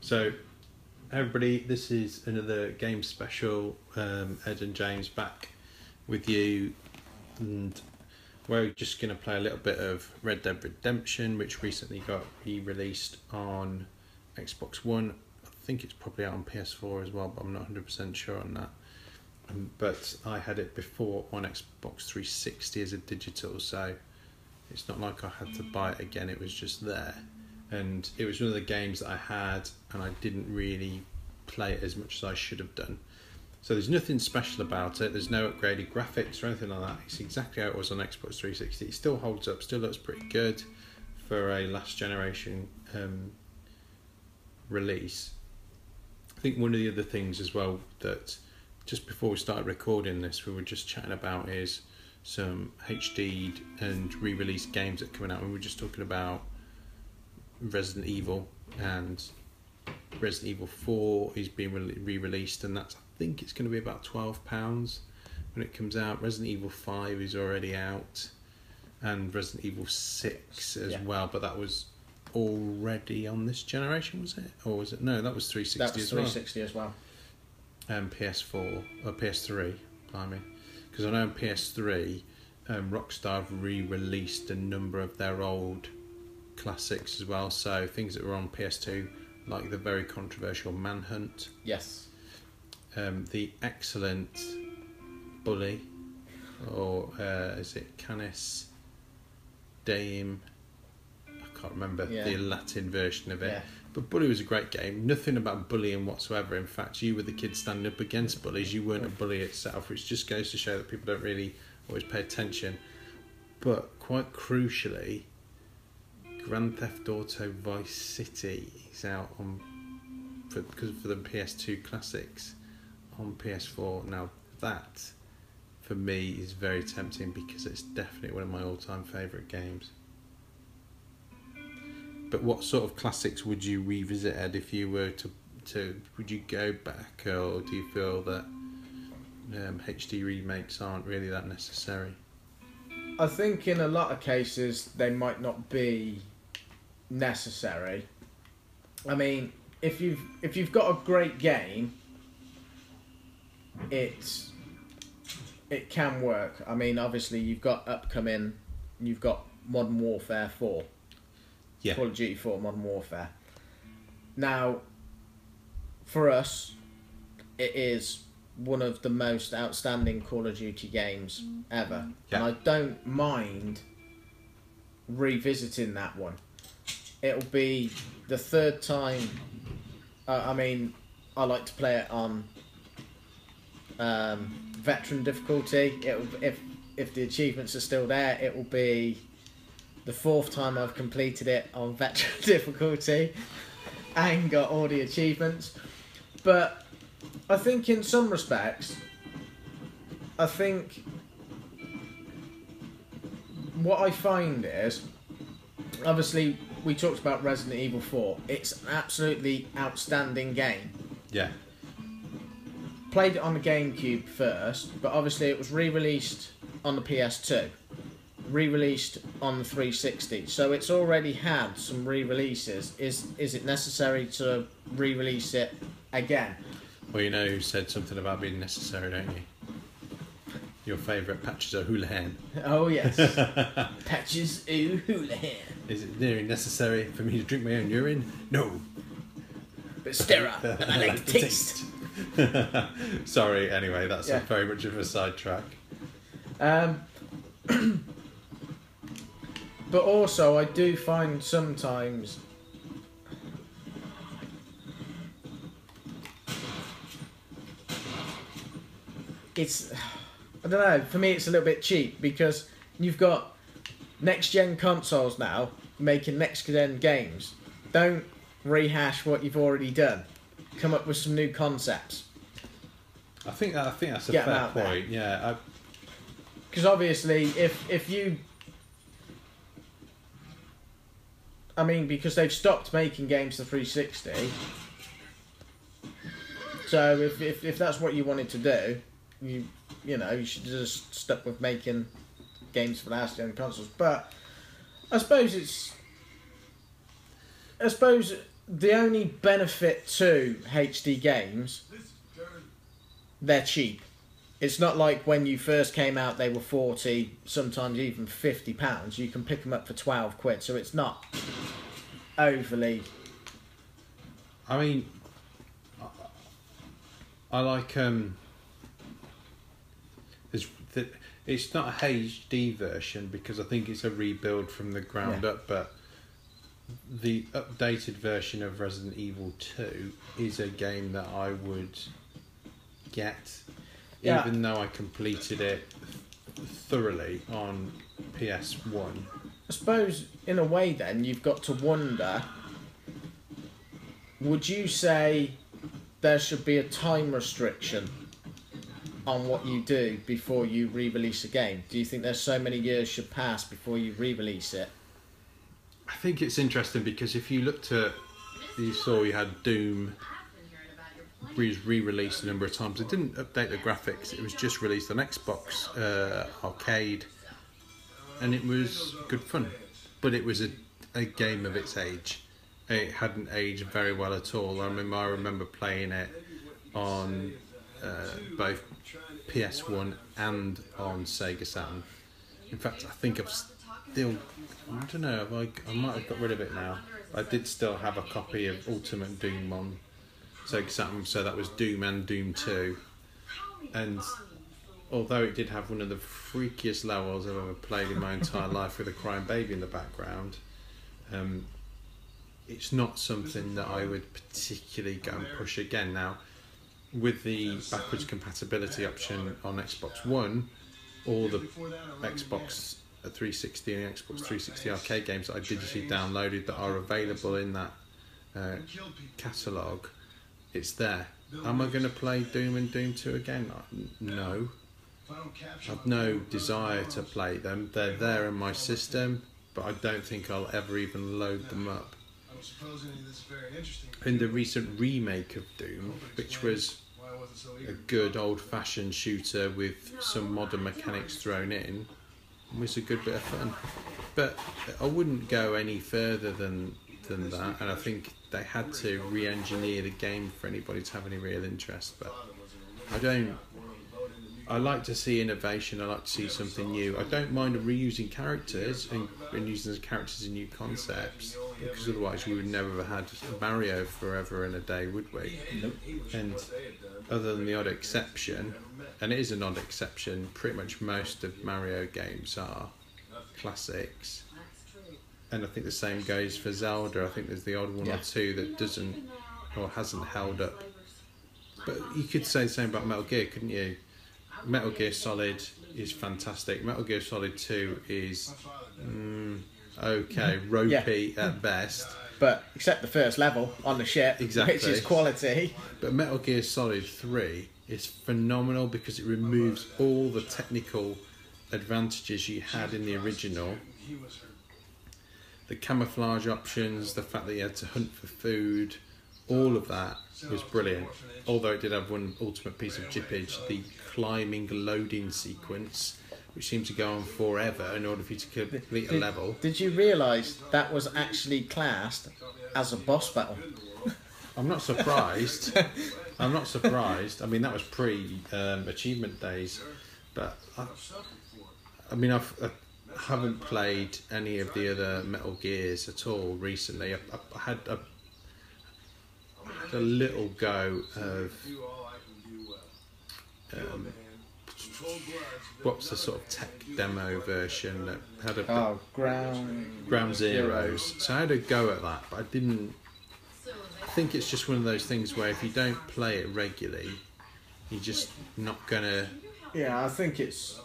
So, everybody, this is another game special. Ed and James back with you, and we're just going to play a little bit of Red Dead Redemption, which recently got re-released on Xbox One. I think it's probably out on PS4 as well, but I'm not 100% sure on that. But I had it before on Xbox 360 as a digital, so it's not like I had to buy it again, it was just there. And it was one of the games that I had, and I didn't really play it as much as I should have done. So there's nothing special about it, there's no upgraded graphics or anything like that. It's exactly how it was on Xbox 360. It still holds up, still looks pretty good for a last generation release. I think one of the other things as well that just before we started recording this we were just chatting about is some HD'd and re-released games that are coming out. We were just talking about Resident Evil, and Resident Evil 4 is being re-released, and that's, I think it's going to be about £12 when it comes out. Resident Evil 5 is already out, and Resident Evil 6 as well, but that was already on this generation, was it? Or was it? No, that was 360 as well. That was 360 as well. And PS4, or PS3, blimey. Because I know on PS3, Rockstar have re-released a number of their old classics as well, so things that were on PS2, like the very controversial Manhunt. Yes. The excellent Bully, or is it Canis Deum? I can't remember the Latin version of it. Yeah. But Bully was a great game. Nothing about bullying whatsoever. In fact, you were the kid standing up against bullies. You weren't a bully itself, which just goes to show that people don't really always pay attention. But quite crucially, Grand Theft Auto Vice City is out on for the PS2 classics on PS4. Now that, for me, is very tempting because it's definitely one of my all-time favourite games. But what sort of classics would you revisit, Ed, if you were to would you go back, or do you feel that HD remakes aren't really that necessary? I think in a lot of cases they might not be necessary. I mean, if you've got a great game, it can work. I mean, obviously you've got Modern Warfare 4. Yeah. Call of Duty 4 Modern Warfare. Now, for us, it is one of the most outstanding Call of Duty games ever. Yeah. And I don't mind revisiting that one. It'll be the third time. I mean, I like to play it on veteran difficulty. If the achievements are still there, it will be the fourth time I've completed it on veteran difficulty and got all the achievements. But I think in some respects, I think what I find is, obviously we talked about Resident Evil 4. It's an absolutely outstanding game. Yeah. Played it on the GameCube first, but obviously it was re-released on the PS2. Re-released on the 360, so it's already had some re-releases. Is it necessary to re-release it again? Well, you know who said something about being necessary, don't you? Your favourite Patches O'Houlihan. Oh yes. Patches O'Houlihan. Is it nearly necessary for me to drink my own urine? No. But stir up, and I like the taste. Sorry, anyway, that's very much of a sidetrack. But also, I do find sometimes it's, I don't know, for me it's a little bit cheap because you've got next-gen consoles now making next-gen games. Don't rehash what you've already done. Come up with some new concepts. I think that's a fair point, yeah. Because obviously, if you... I mean, because they've stopped making games for 360. So if that's what you wanted to do, you should just stuck with making games for last gen consoles. But I suppose the only benefit to HD games, they're cheap. It's not like when you first came out they were 40, sometimes even £50. You can pick them up for 12 quid, so it's not overly... I mean, I like it's not a HD version because I think it's a rebuild from the ground up, but the updated version of Resident Evil 2 is a game that I would get, even though I completed it thoroughly on PS1. I suppose, in a way then, you've got to wonder, would you say there should be a time restriction on what you do before you re-release a game? Do you think there's so many years should pass before you re-release it? I think it's interesting because if you looked at, you saw you had Doom re-released a number of times. It didn't update the graphics. It was just released on Xbox Arcade, and it was good fun. But it was a game of its age. It hadn't aged very well at all. I remember playing it on both PS1 and on Sega Saturn. In fact, I think I've still... I don't know, I might have got rid of it now. I did still have a copy of Ultimate Doom on Sega Saturn, so that was Doom and Doom 2. And although it did have one of the freakiest levels I've ever played in my entire life with a crying baby in the background, it's not something that I would particularly go and push again. Now, with the backwards compatibility option on Xbox One, all the Xbox 360 and Xbox 360 arcade games that I digitally downloaded that are available in that catalogue, it's there. Am I going to play Doom and Doom 2 again? No. I've no desire to play them. They're there in my system, but I don't think I'll ever even load them up. In the recent remake of Doom, which was a good old-fashioned shooter with some modern mechanics thrown in, was a good bit of fun. But I wouldn't go any further than that, and I think they had to re-engineer the game for anybody to have any real interest. But I like to see innovation. I like to see something new. I don't mind reusing characters and using those characters in new concepts, because otherwise we would never have had Mario forever and a day, would we? Nope. And other than the odd exception, and it is an odd exception, pretty much most of Mario games are classics. And I think the same goes for Zelda. I think there's the odd one or two that doesn't or hasn't held up. But you could say the same about Metal Gear, couldn't you? Metal Gear Solid is fantastic. Metal Gear Solid 2 is okay, ropey at best. But except the first level on the ship, exactly, which is quality. But Metal Gear Solid 3 is phenomenal because it removes all the technical advantages you had in the original. The camouflage options, the fact that you had to hunt for food, all of that was brilliant. Although it did have one ultimate piece of jippage, the climbing loading sequence, which seemed to go on forever in order for you to complete a level. Did you realise that was actually classed as a boss battle? I'm not surprised. I'm not surprised. I mean, that was pre-achievement days. But, I haven't played any of the other Metal Gears at all recently. I had a little go of what's the sort of tech demo version that had a Ground Zeroes. So I had a go at that, but I didn't. I think it's just one of those things where if you don't play it regularly, you're just not gonna. Yeah, I think it's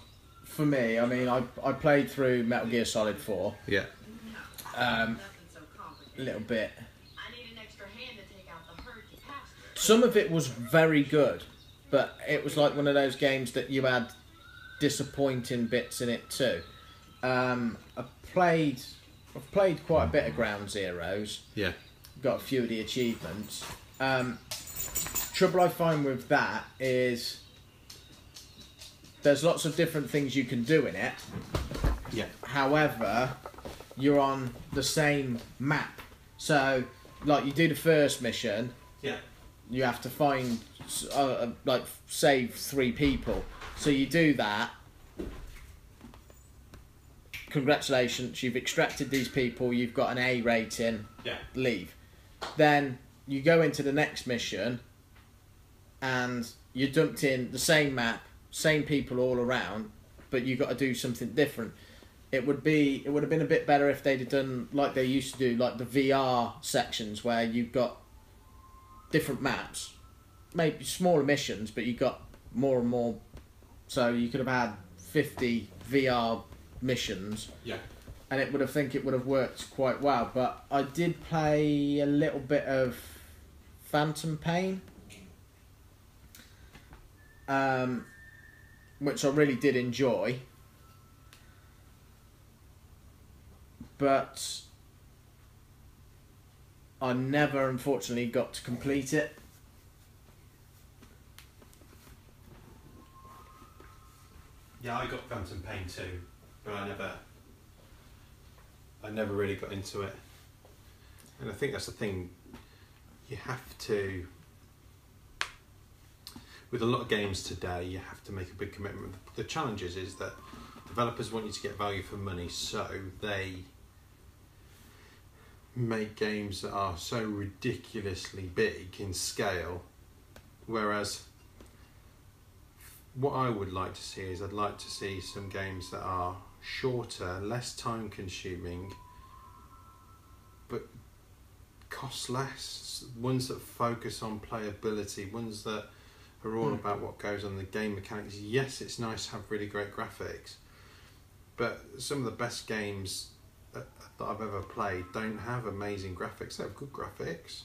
for me. I mean, I played through Metal Gear Solid 4. Yeah. A little bit. Some of it was very good, but it was like one of those games that you had disappointing bits in it too. I've played quite a bit of Ground Zeroes. Yeah. Got a few of the achievements. Trouble I find with that is there's lots of different things you can do in it. Yeah. However, you're on the same map. So like you do the first mission, Yeah. you have to find like save 3 people. So you do that. Congratulations, you've extracted these people. You've got an A rating. Yeah. Leave. Then you go into the next mission, and you're dumped in the same map, same people all around, but you got to do something different. It would have been a bit better if they'd have done like they used to do, like the VR sections where you've got different maps, maybe smaller missions, but you got more and more. So you could have had 50 VR missions. Yeah. And it would have worked quite well. But I did play a little bit of Phantom Pain, which I really did enjoy. But I never, unfortunately, got to complete it. Yeah, I got Phantom Pain too, but I never really got into it. And I think that's the thing, you have to, with a lot of games today, you have to make a big commitment. The challenge is that developers want you to get value for money, so they make games that are so ridiculously big in scale, whereas what I would like to see is I'd like to see some games that are shorter, less time consuming, but cost less, ones that focus on playability, ones that are all about what goes on the game mechanics. Yes, it's nice to have really great graphics, but some of the best games that I've ever played don't have amazing graphics. They have good graphics,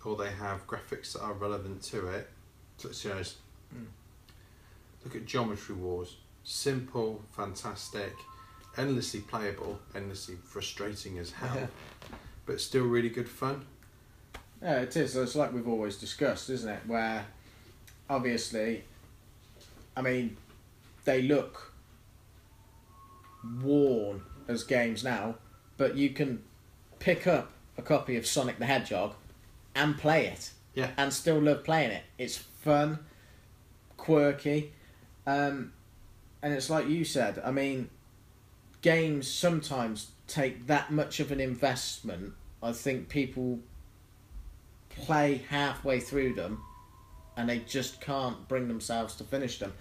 or they have graphics that are relevant to it, such as look at Geometry Wars. Simple, fantastic, endlessly playable, endlessly frustrating as hell, but still really good fun. Yeah, it is. It's like we've always discussed, isn't it? Where, obviously, I mean, they look worn as games now, but you can pick up a copy of Sonic the Hedgehog and play it. Yeah. And still love playing it. It's fun, quirky, and it's like you said, I mean, games sometimes take that much of an investment. I think people play halfway through them and they just can't bring themselves to finish them.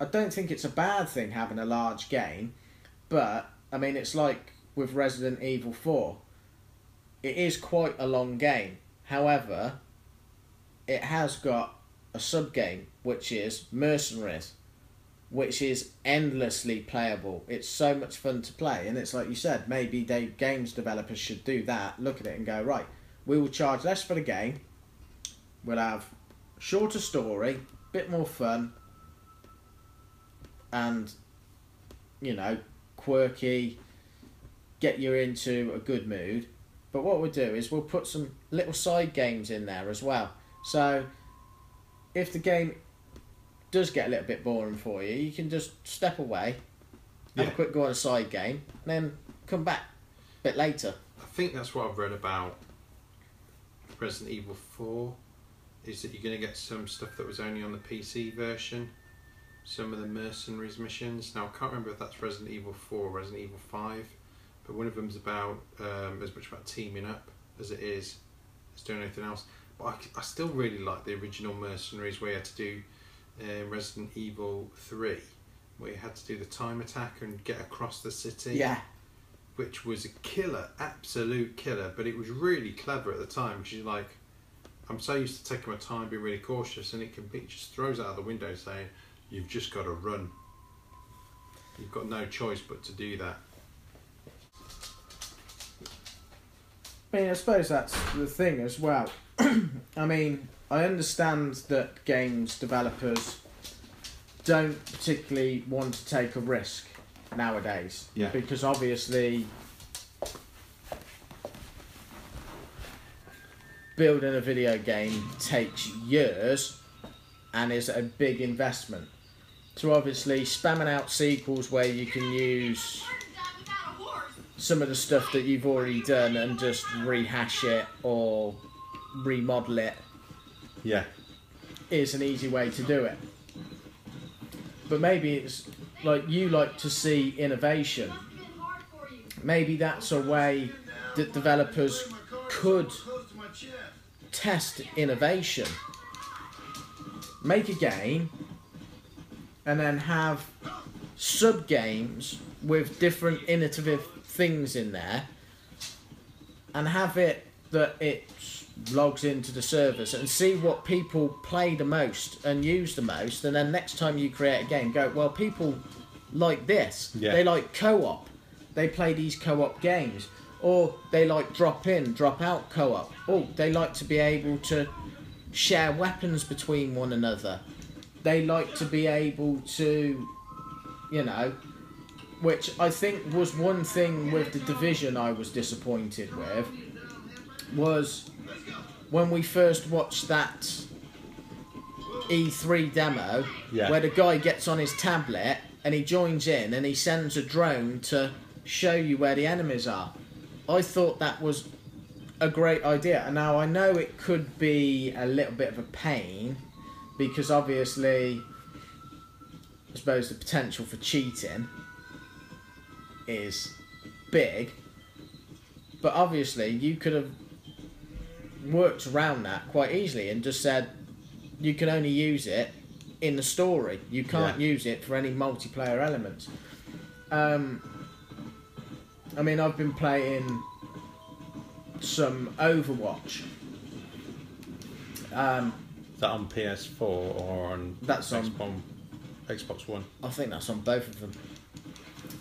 I don't think it's a bad thing having a large game, but I mean, it's like with Resident Evil 4. It is quite a long game. However, it has got a sub-game, which is Mercenaries, which is endlessly playable. It's so much fun to play, and it's like you said, maybe games developers should do that, look at it and go, right, we will charge less for the game, we'll have shorter story, bit more fun, and, you know, quirky, get you into a good mood. But what we'll do is we'll put some little side games in there as well. So if the game does get a little bit boring for you, you can just step away, have a quick go on a side game, and then come back a bit later. I think that's what I've read about Resident Evil 4, is that you're going to get some stuff that was only on the PC version, some of the Mercenaries missions. Now, I can't remember if that's Resident Evil 4 or Resident Evil 5, but one of them's about as much about teaming up as it is doing anything else. But I still really like the original Mercenaries, where you had to do Resident Evil 3, where you had to do the time attack and get across the city. Yeah. Which was a killer, absolute killer, but it was really clever at the time, because you're like, I'm so used to taking my time, being really cautious, and it just throws out of the window saying, you've just got to run. You've got no choice but to do that. I mean, I suppose that's the thing as well. I mean, I understand that games developers don't particularly want to take a risk nowadays. Yeah. Because obviously building a video game takes years and is a big investment. So obviously spamming out sequels where you can use some of the stuff that you've already done and just rehash it or remodel it Yeah. is an easy way to do it. But maybe it's like you like to see innovation. Maybe that's a way that developers could test innovation. Make a game and then have sub-games with different innovative things in there, and have it that it logs into the servers and see what people play the most and use the most, and then next time you create a game, go, well, people like this. Yeah. They like co-op. They play these co-op games. Or they like drop in, drop out co-op. Or they like to be able to share weapons between one another. They like to be able to, you know, which I think was one thing with The Division I was disappointed with, was when we first watched that E3 demo, Yeah. where the guy gets on his tablet and he joins in and he sends a drone to show you where the enemies are. I thought that was a great idea. And now I know it could be a little bit of a pain, because obviously, I suppose the potential for cheating is big. But obviously, you could have worked around that quite easily and just said you can only use it in the story. You can't use it for any multiplayer elements. I mean, I've been playing some Overwatch. Is that on PS4 or on That's on Xbox One? I think that's on both of them.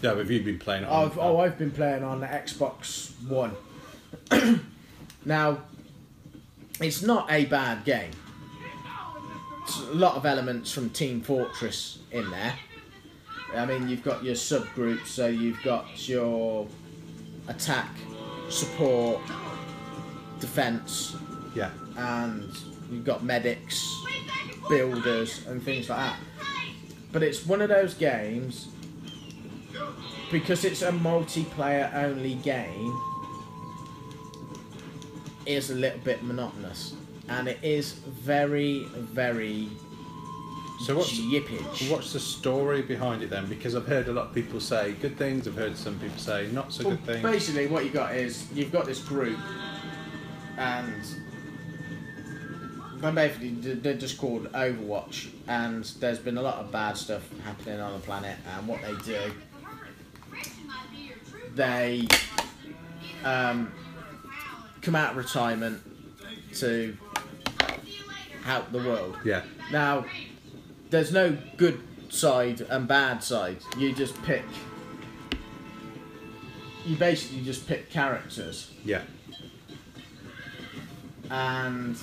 Yeah, but have you been playing it on? I've been playing on the Xbox One. Now, it's not a bad game. It's a lot of elements from Team Fortress in there. I mean, you've got your subgroups, so you've got your attack, support, defence, Yeah. and you've got medics, builders, and things like that. But it's one of those games, because it's a multiplayer only game, is a little bit monotonous, and it is very, very yippage. What's the story behind it then? Because I've heard a lot of people say good things, I've heard some people say not so good things. Basically what you got is, you've got this group, and basically they're just called Overwatch, and there's been a lot of bad stuff happening on the planet, and what they do, they come out of retirement to help the world. Yeah. Now, there's no good side and bad side. You basically just pick characters. Yeah. And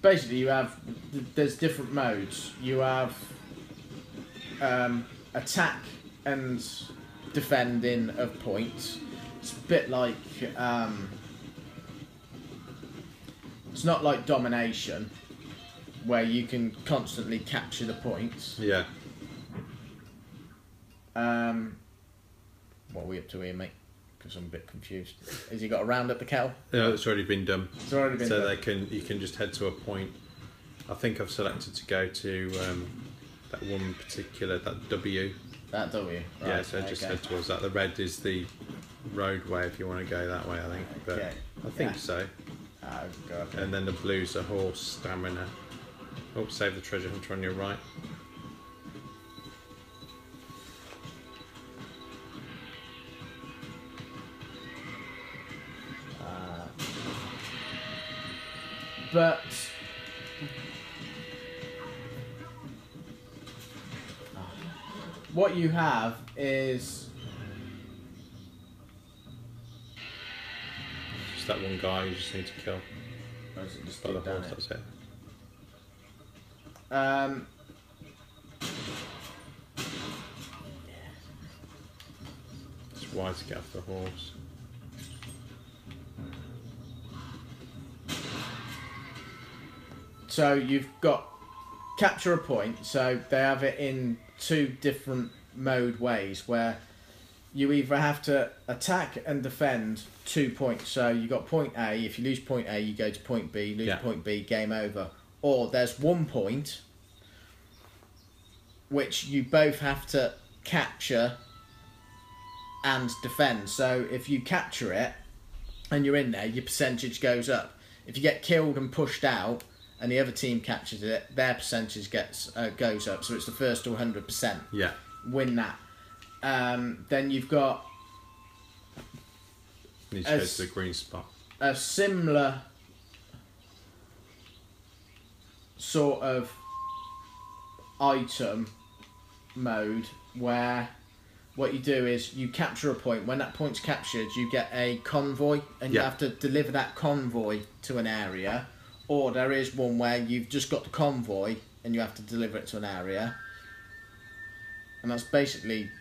basically there's different modes. You have attack and defending of points. It's a bit like it's not like domination, where you can constantly capture the points. Yeah. What are we up to here, mate? Because I'm a bit confused. Has he got a round up the kettle? No, it's already been done. It's already been done. So you can just head to a point. I think I've selected to go to that one particular, that W. That W. Right, Yeah, so just head towards that. The red is the roadway if you want to go that way, I think. But Okay. I think so. Oh, God. Okay. And then the blue's a horse, stamina. Oh, save the treasure hunter on your right. But what you have is Just that one guy you just need to kill. or is it just By the deep down horse, it? that's it. It's wise to get off the horse. So you've got capture a point. So they have it in two different mode ways where you either have to attack and defend 2 points. So you got point A. If you lose point A, you go to point B. Lose point B, game over. Or there's 1 point which you both have to capture and defend. So if you capture it and you're in there, your percentage goes up. If you get killed and pushed out and the other team captures it, their percentage goes up. So it's the first to 100%. Yeah. Win that. Then you've got need to go to the green spot. A similar sort of item mode where what you do is you capture a point. When that point's captured, you get a convoy, and you have to deliver that convoy to an area. Or there is one where you've just got the convoy and you have to deliver it to an area. And that's basically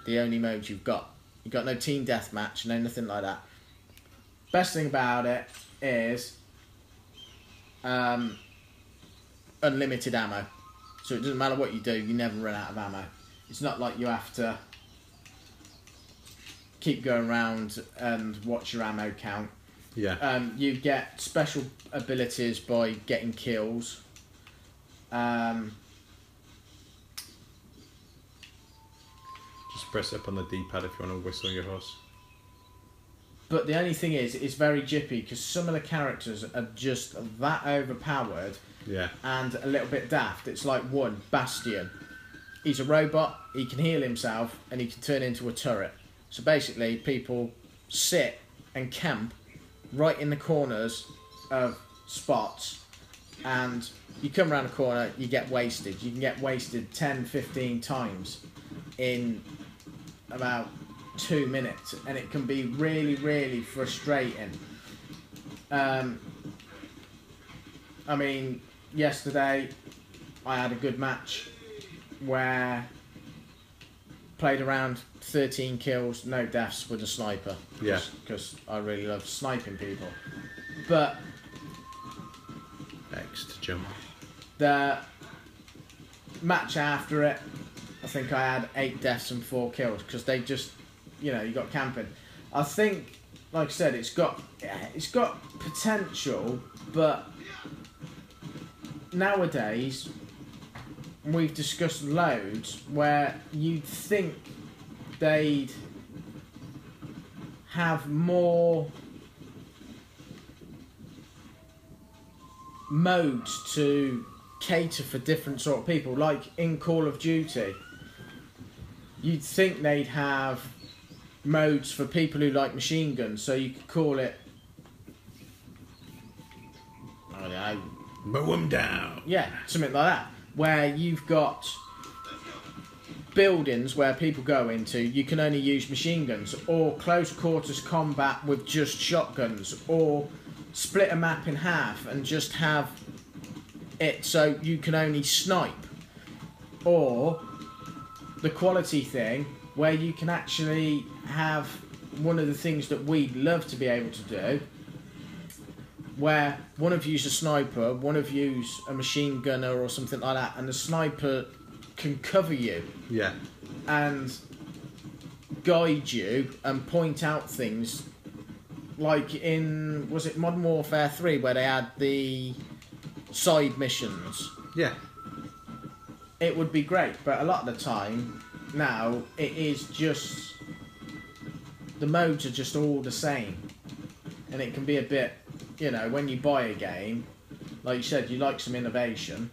the only mode you've got. You've got no team deathmatch, no nothing like that. Best thing about it is unlimited ammo. So it doesn't matter what you do, you never run out of ammo. It's not like you have to keep going around and watch your ammo count. Yeah. You get special abilities by getting kills. Just press up on the D-pad if you want to whistle your horse. But the only thing is, it's very jippy because some of the characters are just that overpowered and a little bit daft. It's like one, Bastion. He's a robot, he can heal himself, and he can turn into a turret. So basically, people sit and camp right in the corners of spots, and you come around the corner, you get wasted. You can get wasted 10, 15 times in about 2 minutes, and it can be really, really frustrating. I mean, yesterday I had a good match where played around 13 kills, no deaths with a sniper. Yeah. Because I really love sniping people. But X to jump. the match after it, I think I had 8 deaths and 4 kills because they just, you got camping. I think, like I said, it's got potential, but nowadays we've discussed loads where you'd think they'd have more modes to cater for different sort of people. Like in Call of Duty, you'd think they'd have modes for people who like machine guns, so you could call it, I don't know, mow 'em down. Yeah, something like that, where you've got buildings where people go into, you can only use machine guns, or close quarters combat with just shotguns, or split a map in half and just have it so you can only snipe, or the quality thing where you can actually have one of the things that we'd love to be able to do, where one of you's a sniper, one of you's a machine gunner or something like that, and the sniper can cover you and guide you and point out things, like in, was it Modern Warfare 3 where they had the side missions? Yeah. It would be great, but a lot of the time now it is just, the modes are just all the same, and it can be a bit, when you buy a game, like you said, you like some innovation.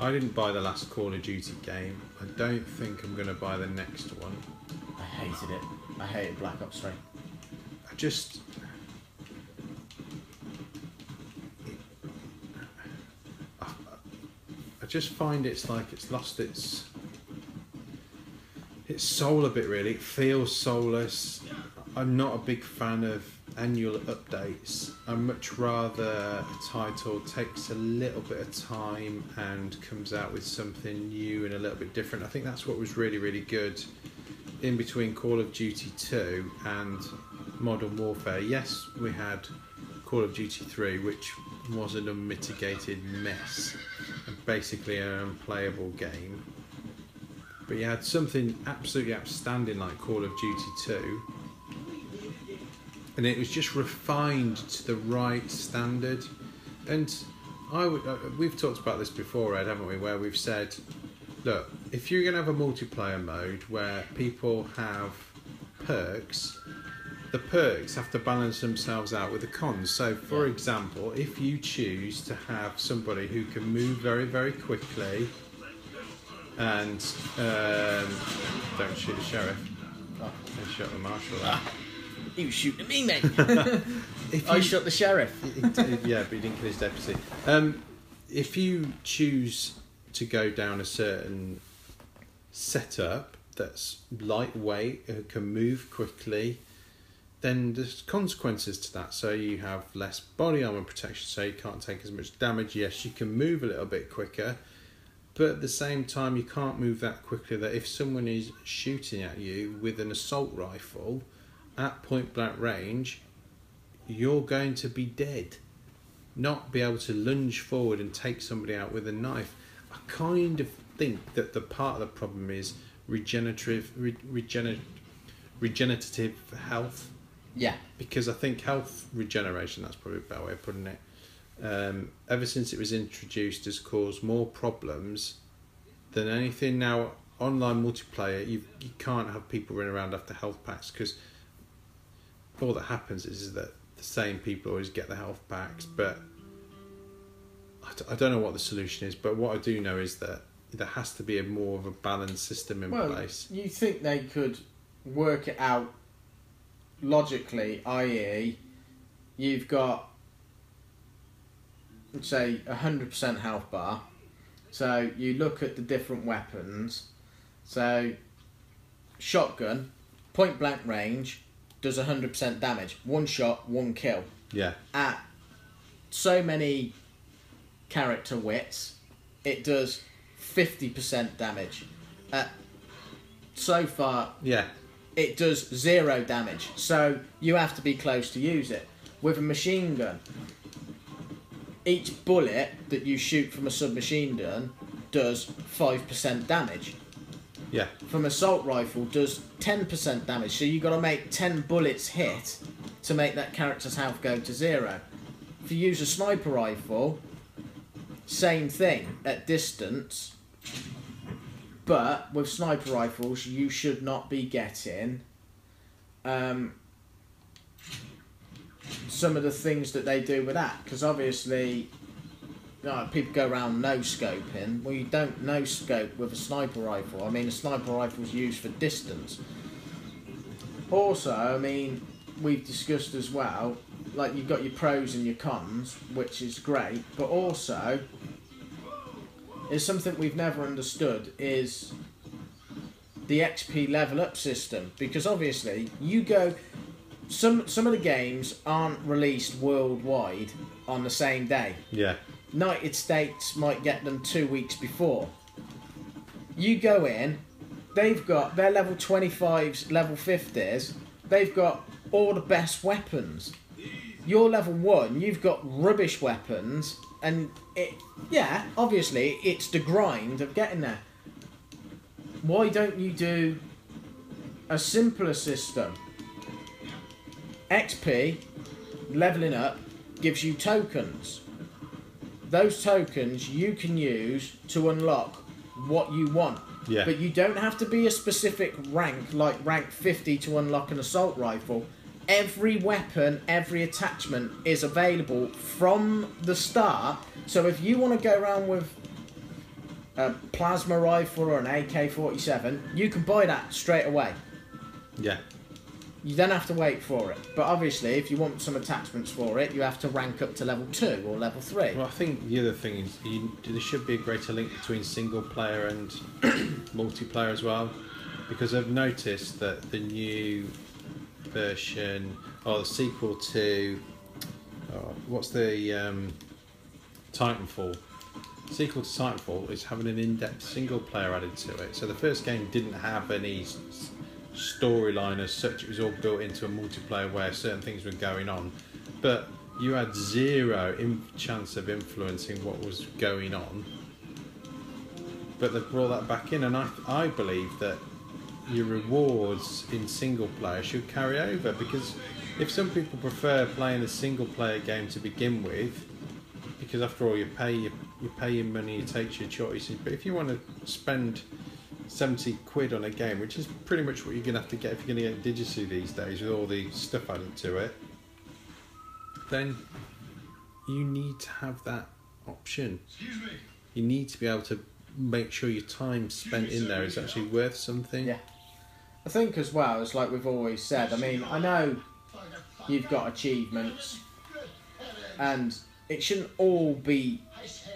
I didn't buy the last Call of Duty game. I don't think I'm going to buy the next one. I hated it. I hated Black Ops 3. I just find it's like it's lost its soul a bit, really. It feels soulless. I'm not a big fan of annual updates. I'd much rather a title takes a little bit of time and comes out with something new and a little bit different. I think that's what was really, really good in between Call of Duty 2 and Modern Warfare. Yes, we had Call of Duty 3, which was an unmitigated mess and basically an unplayable game. but you had something absolutely outstanding like Call of Duty 2, and it was just refined to the right standard. And we've talked about this before, Ed, haven't we, where we've said, look, if you're going to have a multiplayer mode where people have perks, the perks have to balance themselves out with the cons. So, for example, if you choose to have somebody who can move very, very quickly and don't shoot the sheriff, don't shoot the marshal. He was shooting at me, mate. I shot the sheriff. Yeah, but he didn't kill his deputy. If you choose to go down a certain setup that's lightweight, can move quickly, then there's consequences to that. So you have less body armor protection, so you can't take as much damage. Yes, you can move a little bit quicker, but at the same time you can't move that quickly that if someone is shooting at you with an assault rifle at point blank range, you're going to be dead, not be able to lunge forward and take somebody out with a knife. I kind of think that the part of the problem is regenerative health. Yeah. Because I think health regeneration, that's probably a better way of putting it, ever since it was introduced, has caused more problems than anything. Now, online multiplayer, you can't have people running around after health packs, because all that happens is that the same people always get the health packs. But I don't know what the solution is, but what I do know is that there has to be more of a balanced system in place. You think they could work it out logically, i.e. you've got, say, 100% health bar, so you look at the different weapons. So shotgun, point blank range, does 100% damage, one shot, one kill. Yeah. At so many character widths, it does 50% damage. So far, it does 0 damage. So you have to be close to use it. With a machine gun, each bullet that you shoot from a submachine gun does 5% damage. Yeah. From assault rifle does 10% damage. So you've got to make 10 bullets hit to make that character's health go to 0. If you use a sniper rifle, same thing at distance. But with sniper rifles, you should not be getting some of the things that they do with that. Because obviously, people go around no-scoping. Well, you don't no-scope with a sniper rifle. I mean, a sniper rifle is used for distance. Also, I mean, we've discussed as well, like, you've got your pros and your cons, which is great, but also is something we've never understood is the XP level up system. Because obviously you go, some of the games aren't released worldwide on the same day. Yeah. United States might get them 2 weeks before. You go in, they've got their level 25s, level 50s, they've got all the best weapons. You're level 1, you've got rubbish weapons, and obviously it's the grind of getting there. Why don't you do a simpler system? XP, leveling up, gives you tokens. Those tokens you can use to unlock what you want. Yeah. But you don't have to be a specific rank, like rank 50 to unlock an assault rifle. Every weapon, every attachment is available from the start. So if you want to go around with a plasma rifle or an AK-47, you can buy that straight away. Yeah. You don't have to wait for it. But obviously, if you want some attachments for it, you have to rank up to level 2 or level 3. Well, I think the other thing is there should be a greater link between single player and multiplayer as well. Because I've noticed that the new version, or the sequel to, what's the Titanfall? Sequel to Titanfall is having an in-depth single player added to it. So the first game didn't have any storyline as such. It was all built into a multiplayer where certain things were going on, but you had zero chance of influencing what was going on. but they've brought that back in, and I believe that your rewards in single player should carry over, because if some people prefer playing a single player game to begin with, because after all you pay your money, you take your choices, but if you want to spend 70 quid on a game, which is pretty much what you're going to have to get if you're going to get it digitally these days with all the stuff added to it, then you need to have that option. You need to be able to make sure your time spent in there is actually worth something. Yeah. I think as well, it's like we've always said, I mean, I know you've got achievements and it shouldn't all be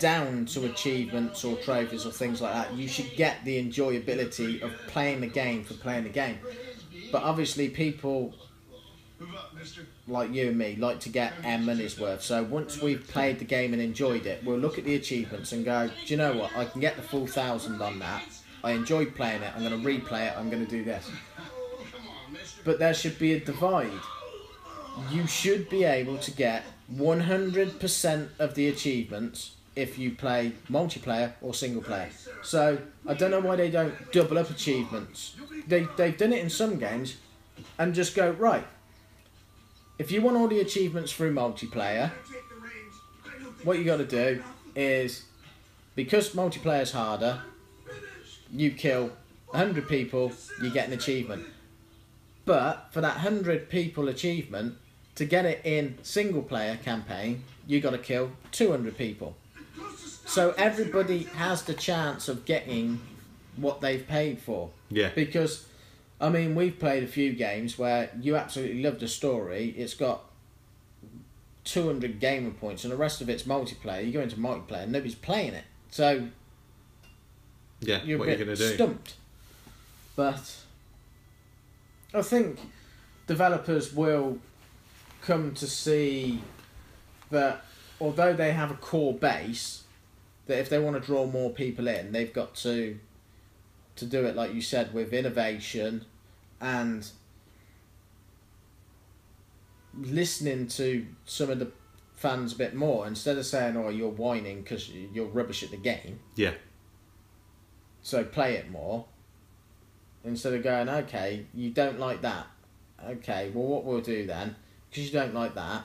down to achievements or trophies or things like that. You should get the enjoyability of playing the game for playing the game. But obviously people like you and me like to get our money's worth. So once we've played the game and enjoyed it, we'll look at the achievements and go, do you know what, I can get the full 1,000 on that. I enjoyed playing it, I'm going to replay it, I'm going to do this. But there should be a divide. You should be able to get 100% of the achievements if you play multiplayer or single player. So I don't know why they don't double up achievements. They've done it in some games and just go, right, if you want all the achievements through multiplayer, what you got to do is, because multiplayer's harder, you kill 100 people, you get an achievement. But for that 100 people achievement, to get it in single player campaign, you got to kill 200 people. So everybody has the chance of getting what they've paid for. Yeah. Because, I mean, we've played a few games where you absolutely love the story. It's got 200 gamer points and the rest of it's multiplayer. You go into multiplayer and nobody's playing it. So yeah, you're what a are you bit going to do? Stumped. But I think developers will come to see that although they have a core base, that if they want to draw more people in, they've got to do it, like you said, with innovation and listening to some of the fans a bit more, instead of saying, oh, you're whining because you're rubbish at the game. Yeah. So play it more. Instead of going, okay, you don't like that. Okay, well, what we'll do then, because you don't like that,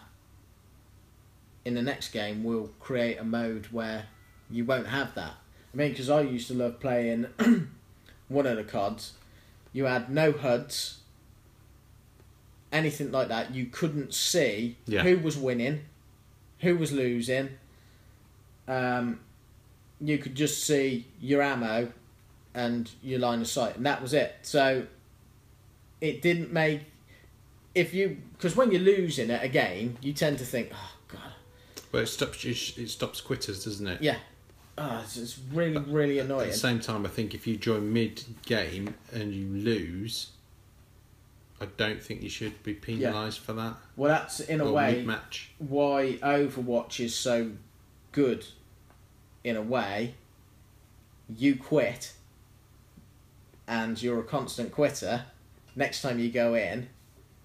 in the next game we'll create a mode where you won't have that. I mean, because I used to love playing one of the CODs. You had no HUDs, anything like that. You couldn't see who was winning, who was losing. You could just see your ammo and your line of sight, and that was it. So it didn't make, because when you're losing at a game, you tend to think, oh god. Well, it stops quitters, doesn't it? Yeah. Oh, it's really, really annoying. At the same time, I think if you join mid-game and you lose, I don't think you should be penalised for that. Well, that's in a way mid-match. Why Overwatch is so good. In a way, you quit and you're a constant quitter. Next time you go in,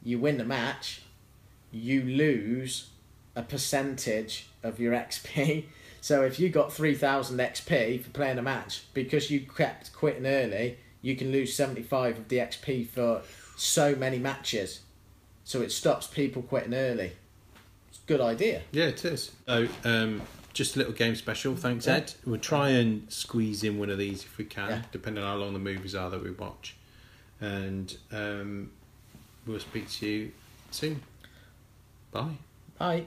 you win the match, you lose a percentage of your XP. So if you got 3,000 XP for playing a match, because you kept quitting early, you can lose 75 of the XP for so many matches. So it stops people quitting early. It's a good idea. Yeah, it is. So, just a little game special, thanks Ed. We'll try and squeeze in one of these if we can, depending on how long the movies are that we watch. And we'll speak to you soon. Bye. Bye.